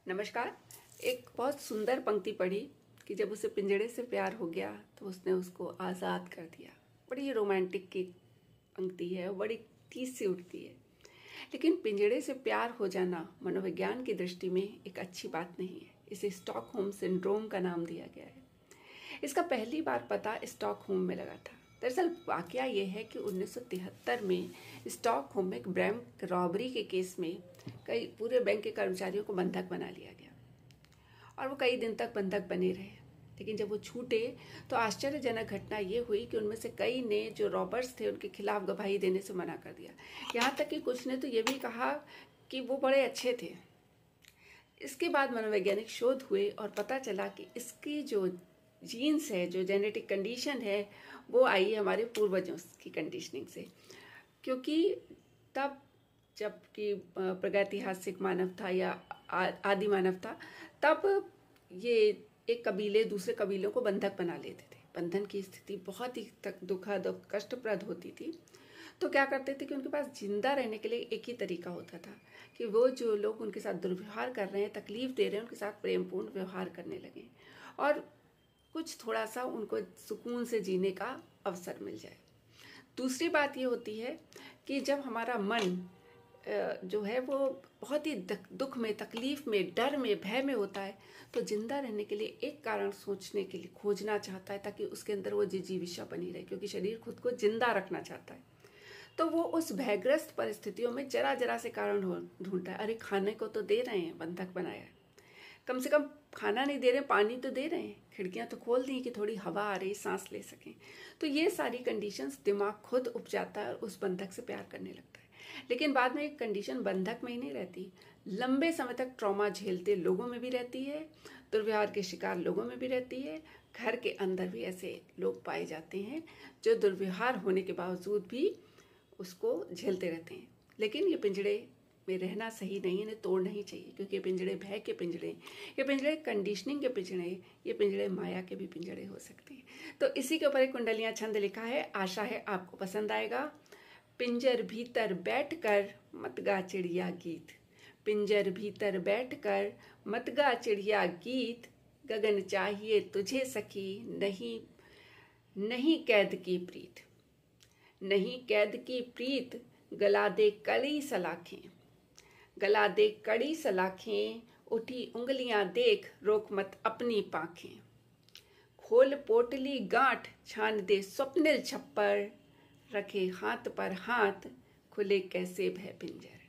नमस्कार। एक बहुत सुंदर पंक्ति पढ़ी कि जब उसे पिंजड़े से प्यार हो गया तो उसने उसको आज़ाद कर दिया। बड़ी रोमांटिक की पंक्ति है, बड़ी टीस सी उठती है। लेकिन पिंजड़े से प्यार हो जाना मनोविज्ञान की दृष्टि में एक अच्छी बात नहीं है। इसे स्टॉकहोम सिंड्रोम का नाम दिया गया है। इसका पहली बार पता स्टॉकहोम में लगा था। दरअसल वाकया ये है कि 1973 में स्टॉकहोम में एक बैंक रॉबरी के केस में कई पूरे बैंक के कर्मचारियों को बंधक बना लिया गया और वो कई दिन तक बंधक बने रहे। लेकिन जब वो छूटे तो आश्चर्यजनक घटना ये हुई कि उनमें से कई ने जो रॉबर्स थे उनके खिलाफ गवाही देने से मना कर दिया। यहाँ तक कि कुछ ने तो ये भी कहा कि वो बड़े अच्छे थे। इसके बाद मनोवैज्ञानिक शोध हुए और पता चला कि इसकी जो जीन्स है, जो जेनेटिक कंडीशन है, वो आई हमारे पूर्वजों की कंडीशनिंग से। क्योंकि तब जबकि प्रागैतिहासिक मानव था या आदि मानव था, तब ये एक कबीले दूसरे कबीलों को बंधक बना लेते थे। बंधन की स्थिति बहुत ही दुखद और कष्टप्रद होती थी। तो क्या करते थे कि उनके पास जिंदा रहने के लिए एक ही तरीका होता था कि वो जो लोग उनके साथ दुर्व्यवहार कर रहे हैं, तकलीफ दे रहे हैं, उनके साथ प्रेमपूर्ण व्यवहार करने लगे और कुछ थोड़ा सा उनको सुकून से जीने का अवसर मिल जाए। दूसरी बात ये होती है कि जब हमारा मन जो है वो बहुत ही दुख में, तकलीफ में, डर में, भय में होता है, तो जिंदा रहने के लिए एक कारण सोचने के लिए खोजना चाहता है ताकि उसके अंदर वो जिजीविषा बनी रहे, क्योंकि शरीर खुद को जिंदा रखना चाहता है। तो वो उस भयग्रस्त परिस्थितियों में जरा जरा से कारण ढूंढता है। अरे खाने को तो दे रहे हैं, बंधक बनाया है, कम से कम खाना नहीं दे रहे, पानी तो दे रहे हैं, खिड़कियां तो खोल दी कि थोड़ी हवा आ रही, सांस ले सकें। तो ये सारी कंडीशंस दिमाग खुद उपजाता है और उस बंधक से प्यार करने लगता है। लेकिन बाद में एक कंडीशन बंधक में ही नहीं रहती, लंबे समय तक ट्रॉमा झेलते लोगों में भी रहती है, दुर्व्यवहार के शिकार लोगों में भी रहती है। घर के अंदर भी ऐसे लोग पाए जाते हैं जो दुर्व्यवहार होने के बावजूद भी उसको झेलते रहते हैं। लेकिन ये पिंजड़े में रहना सही नहीं है, इन्हें तोड़ना ही चाहिए, क्योंकि ये पिंजड़े भय के पिंजड़े, ये पिंजड़े कंडीशनिंग के पिंजड़े, ये पिंजड़े माया के भी पिंजड़े हो सकते हैं। तो इसी के ऊपर एक कुंडलियां छंद लिखा है, आशा है आपको पसंद आएगा। पिंजर भीतर बैठकर मत गा चिड़िया गीत, पिंजर भीतर बैठकर मत गा चिड़िया गीत, गगन चाहिए तुझे सखी, नहीं नहीं कैद की प्रीत, नहीं कैद की प्रीत, गला दे कड़ी सलाखें, गला दे कड़ी सलाखें, उठी उंगलियां देख रोक मत अपनी पाखें, खोल पोटली गांठ छान दे स्वप्निल छप्पर, रखे हाथ पर हाथ खुले कैसे भय पिंजर।